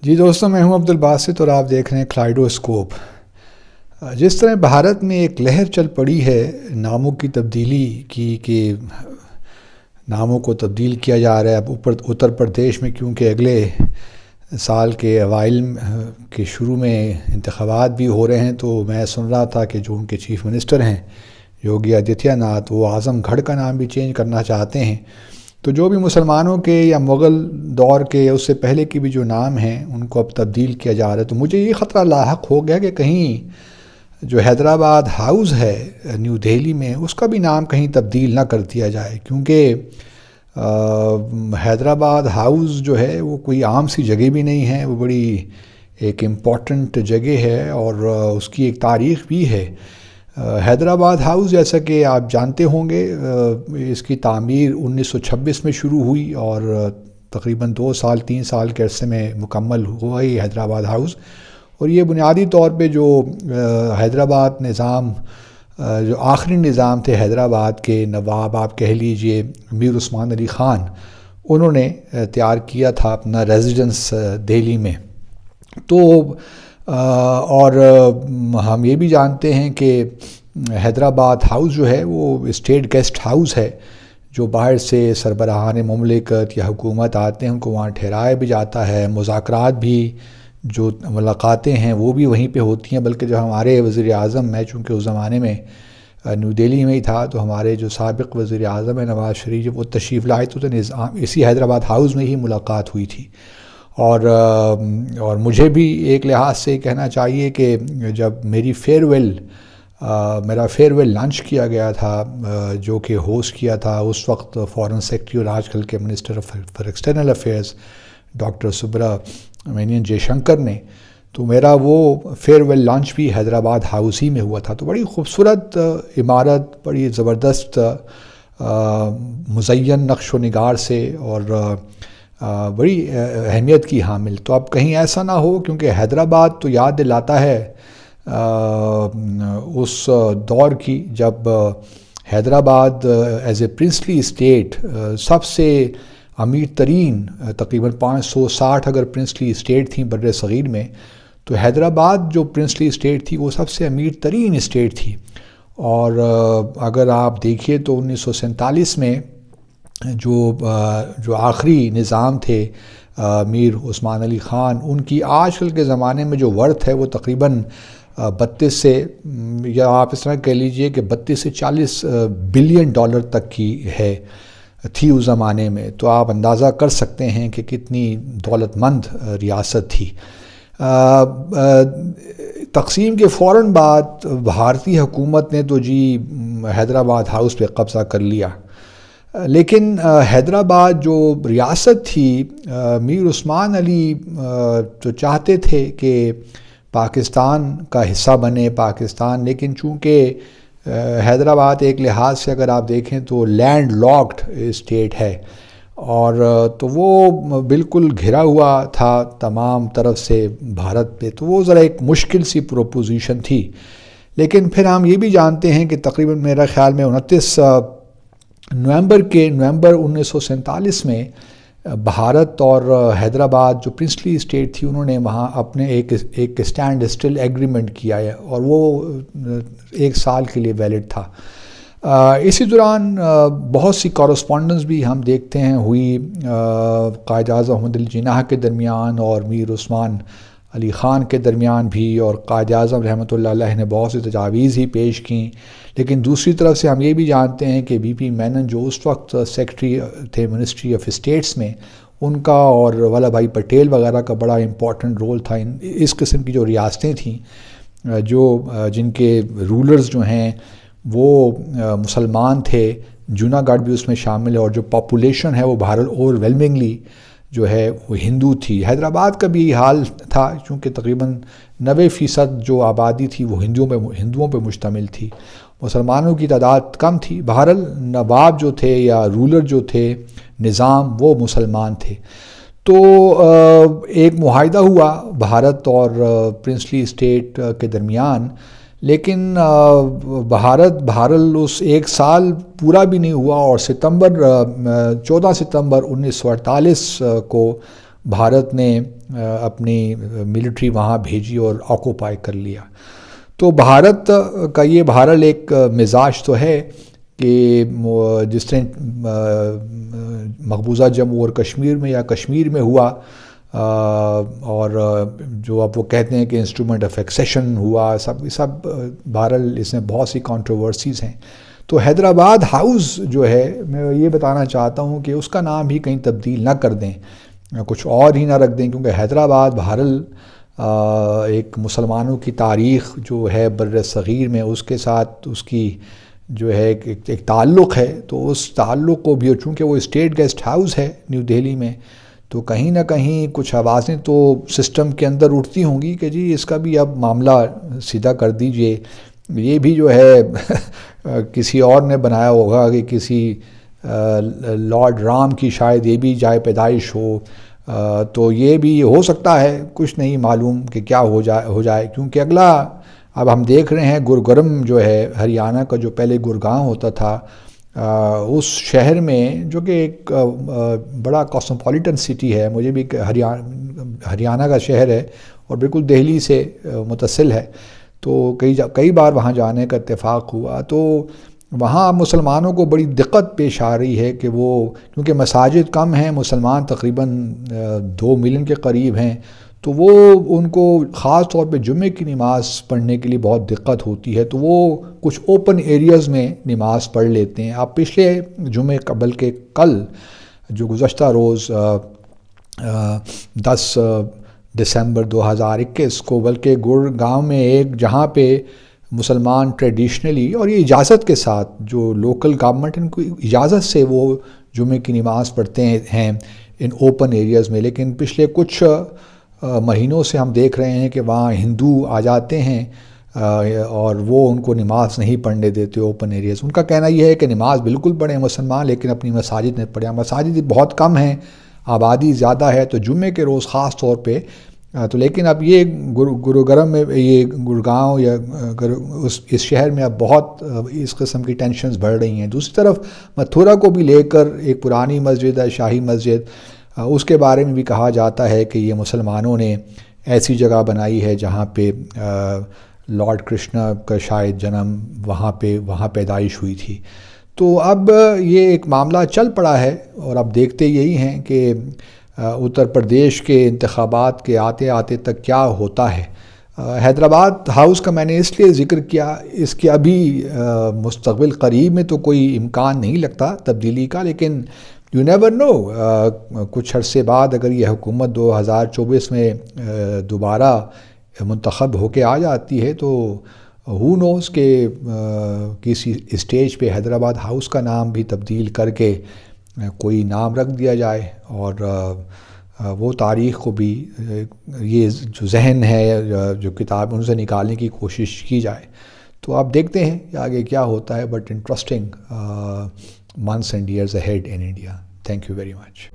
جی دوستوں، میں ہوں عبدالباسط اور آپ دیکھ رہے ہیں کلائڈوسکوپ۔ جس طرح بھارت میں ایک لہر چل پڑی ہے ناموں کی تبدیلی کی کہ ناموں کو تبدیل کیا جا رہا ہے اب اتر پردیش میں، کیونکہ اگلے سال کے اوائل کے شروع میں انتخابات بھی ہو رہے ہیں۔ تو میں سن رہا تھا کہ جو ان کے چیف منسٹر ہیں یوگی آدتیہ ناتھ، وہ اعظم گڑھ کا نام بھی چینج کرنا چاہتے ہیں۔ تو جو بھی مسلمانوں کے یا مغل دور کے یا اس سے پہلے کی بھی جو نام ہیں ان کو اب تبدیل کیا جا رہا ہے۔ تو مجھے یہ خطرہ لاحق ہو گیا کہ کہیں جو حیدرآباد ہاؤس ہے نیو دہلی میں، اس کا بھی نام کہیں تبدیل نہ کر دیا جائے، کیونکہ حیدرآباد ہاؤس جو ہے وہ کوئی عام سی جگہ بھی نہیں ہے، وہ بڑی ایک امپورٹنٹ جگہ ہے اور اس کی ایک تاریخ بھی ہے۔ حیدرآباد ہاؤس، جیسا کہ آپ جانتے ہوں گے، اس کی تعمیر 1926 میں شروع ہوئی اور تقریباً 2-3 سال کے عرصے میں مکمل ہوا یہ حیدرآباد ہاؤس۔ اور یہ بنیادی طور پہ جو حیدرآباد نظام، جو آخری نظام تھے حیدرآباد کے نواب، آپ کہہ لیجئے میر عثمان علی خان، انہوں نے تیار کیا تھا اپنا ریزیڈنس دہلی میں۔ تو اور ہم یہ بھی جانتے ہیں کہ حیدرآباد ہاؤس جو ہے وہ اسٹیٹ گیسٹ ہاؤس ہے، جو باہر سے سربراہان مملکت یا حکومت آتے ہیں ان کو وہاں ٹھہرایا بھی جاتا ہے۔ مذاکرات بھی، جو ملاقاتیں ہیں وہ بھی وہیں پہ ہوتی ہیں، بلکہ جو ہمارے وزیر اعظم، میں چونکہ اس زمانے میں نیو دہلی میں ہی تھا، تو ہمارے جو سابق وزیر اعظم ہیں نواز شریف، جب وہ تشریف لائے تو اسی حیدرآباد ہاؤس میں ہی ملاقات ہوئی تھی۔ اور مجھے بھی ایک لحاظ سے کہنا چاہیے کہ جب میرا فیئر ویل لنچ کیا گیا تھا، جو کہ ہوسٹ کیا تھا اس وقت فارن سیکرٹری اور آج کل کے minister for external affairs doctor Subramanian Jaishankar نے، تو میرا وہ فیئر ویل لنچ بھی حیدرآباد ہاؤس ہی میں ہوا تھا۔ تو بڑی خوبصورت عمارت، بڑی زبردست مزین نقش و نگار سے اور بڑی اہمیت کی حامل۔ تو اب کہیں ایسا نہ ہو، کیونکہ حیدرآباد تو یاد دلاتا ہے اس دور کی جب Hyderabad as a princely state سب سے امیر ترین، تقریباً 560 اگر پرنسلی اسٹیٹ تھیں بر صغیر میں، تو حیدرآباد جو پرنسلی اسٹیٹ تھی وہ سب سے امیر ترین اسٹیٹ تھی۔ اور اگر آپ دیکھیے تو 1947 میں جو آخری نظام تھے میر عثمان علی خان، ان کی آج کل کے زمانے میں جو ورتھ ہے وہ تقریباً 32 سے، یا آپ اس طرح کہہ لیجئے کہ 32 سے 40 بلین ڈالر تک کی تھی اس زمانے میں۔ تو آپ اندازہ کر سکتے ہیں کہ کتنی دولت مند ریاست تھی۔ تقسیم کے فوراً بعد بھارتی حکومت نے تو حیدرآباد ہاؤس پہ قبضہ کر لیا، لیکن حیدرآباد جو ریاست تھی، میر عثمان علی جو چاہتے تھے کہ پاکستان کا حصہ بنے پاکستان، لیکن چونکہ حیدرآباد ایک لحاظ سے اگر آپ دیکھیں تو لینڈ لاکڈ اسٹیٹ ہے، اور تو وہ بالکل گھرا ہوا تھا تمام طرف سے بھارت پہ، تو وہ ذرا ایک مشکل سی پروپوزیشن تھی۔ لیکن پھر ہم یہ بھی جانتے ہیں کہ تقریباً میرا خیال میں 29 نومبر 1947 میں بھارت اور حیدرآباد جو پرنسلی اسٹیٹ تھی، انہوں نے وہاں اپنے ایک اسٹینڈ اسٹل ایگریمنٹ کیا ہے، اور وہ 1 سال کے لیے ویلڈ تھا۔ اسی دوران بہت سی کورسپونڈنس بھی ہم دیکھتے ہیں ہوئی قائد اعظم محمد علی جناح کے درمیان اور میر عثمان علی خان کے درمیان بھی، اور قائد اعظم رحمۃ اللہ علیہ نے بہت سی تجاویز ہی پیش کیں۔ لیکن دوسری طرف سے ہم یہ بھی جانتے ہیں کہ بی پی مینن جو اس وقت سیکرٹری تھے منسٹری آف اسٹیٹس میں، ان کا اور ولبھ بھائی پٹیل وغیرہ کا بڑا امپورٹنٹ رول تھا۔ اس قسم کی جو ریاستیں تھیں، جن کے رولرز جو ہیں وہ مسلمان تھے، جوناگڑھ بھی اس میں شامل ہے، اور جو پاپولیشن ہے وہ بہرحال اوور ویلمنگلی جو ہے وہ ہندو تھی۔ حیدرآباد کا بھی حال تھا، چونکہ تقریباً 90% جو آبادی تھی وہ ہندوؤں پہ مشتمل تھی، مسلمانوں کی تعداد کم تھی۔ بہرحال نواب جو تھے یا رولر جو تھے، نظام، وہ مسلمان تھے۔ تو ایک معاہدہ ہوا بھارت اور پرنسلی اسٹیٹ کے درمیان، لیکن بہرحال اس 1 سال پورا بھی نہیں ہوا، اور 14 ستمبر 1948 کو بھارت نے اپنی ملٹری وہاں بھیجی اور آکوپائی کر لیا. تو بھارت کا یہ بہرحال ایک مزاج تو ہے کہ جس طرح مقبوضہ جموں اور کشمیر میں یا کشمیر میں ہوا، اور جو اب وہ کہتے ہیں کہ انسٹرومنٹ آف ایکسیشن ہوا، سب بہرحال اس میں بہت سی کنٹروورسیز ہیں. تو حیدرآباد ہاؤس جو ہے، میں یہ بتانا چاہتا ہوں کہ اس کا نام بھی کہیں تبدیل نہ کر دیں، کچھ اور ہی نہ رکھ دیں، کیونکہ حیدرآباد بہرحال ایک مسلمانوں کی تاریخ جو ہے بر صغیر میں، اس کے ساتھ اس کی جو ہے ایک تعلق ہے. تو اس تعلق کو بھی، چونکہ وہ اسٹیٹ گیسٹ ہاؤس ہے نیو دہلی میں، تو کہیں نہ کہیں کچھ آوازیں تو سسٹم کے اندر اٹھتی ہوں گی کہ جی اس کا بھی اب معاملہ سیدھا کر دیجئے. یہ بھی جو ہے کسی اور نے بنایا ہوگا، کہ کسی لارڈ رام کی شاید یہ بھی جائے پیدائش ہو، تو یہ بھی ہو سکتا ہے، کچھ نہیں معلوم کہ کیا ہو جائے. کیونکہ اگلا اب ہم دیکھ رہے ہیں گرگرم جو ہے ہریانہ کا، جو پہلے گرگاؤں ہوتا تھا، اس شہر میں، جو کہ ایک بڑا کاسموپولیٹن سٹی ہے، مجھے بھی ہریانہ کا شہر ہے اور بالکل دہلی سے متصل ہے، تو کئی بار وہاں جانے کا اتفاق ہوا. تو وہاں مسلمانوں کو بڑی دقت پیش آ رہی ہے کہ وہ، کیونکہ مساجد کم ہیں، مسلمان تقریباً 2 ملین کے قریب ہیں، تو وہ ان کو خاص طور پہ جمعے کی نماز پڑھنے کے لیے بہت دقت ہوتی ہے. تو وہ کچھ اوپن ایریاز میں نماز پڑھ لیتے ہیں. آپ پچھلے جمعے بلکہ کل جو گزشتہ روز 10 دسمبر 2021 کو، بلکہ گڑگاؤں میں ایک جہاں پہ مسلمان ٹریڈیشنلی اور یہ اجازت کے ساتھ، جو لوکل گورنمنٹ ان کو اجازت سے وہ جمعے کی نماز پڑھتے ہیں ان اوپن ایریاز میں، لیکن پچھلے کچھ مہینوں سے ہم دیکھ رہے ہیں کہ وہاں ہندو آ جاتے ہیں اور وہ ان کو نماز نہیں پڑھنے دیتے اوپن ایریاز. ان کا کہنا یہ ہے کہ نماز بالکل پڑھیں مسلمان، لیکن اپنی مساجد میں پڑھیں. مساجد بہت کم ہیں، آبادی زیادہ ہے، تو جمعے کے روز خاص طور پہ تو. لیکن اب یہ گروگرم میں، یہ گڑگاؤں یا اس شہر میں اب بہت اس قسم کی ٹینشنز بڑھ رہی ہیں. دوسری طرف متھرا کو بھی لے کر ایک پرانی مسجد ہے، شاہی مسجد، اس کے بارے میں بھی کہا جاتا ہے کہ یہ مسلمانوں نے ایسی جگہ بنائی ہے جہاں پہ لارڈ کرشنا کا شاید جنم وہاں پیدائش ہوئی تھی. تو اب یہ ایک معاملہ چل پڑا ہے، اور اب دیکھتے یہی ہیں کہ اتر پردیش کے انتخابات کے آتے تک کیا ہوتا ہے. حیدرآباد ہاؤس کا میں نے اس لیے ذکر کیا، اس کے ابھی مستقبل قریب میں تو کوئی امکان نہیں لگتا تبدیلی کا، لیکن یو نیور نو، کچھ عرصے بعد اگر یہ حکومت 2024 میں دوبارہ منتخب ہو کے آ جاتی ہے، تو ہو نوز کہ کسی اسٹیج پہ حیدرآباد ہاؤس کا نام بھی تبدیل کر کے کوئی نام رکھ دیا جائے، اور وہ تاریخ کو بھی، یہ جو ذہن ہے جو کتاب ان سے نکالنے کی کوشش کی جائے. تو آپ دیکھتے ہیں کہ آگے کیا ہوتا ہے، but interesting months and years ahead in India. Thank you very much.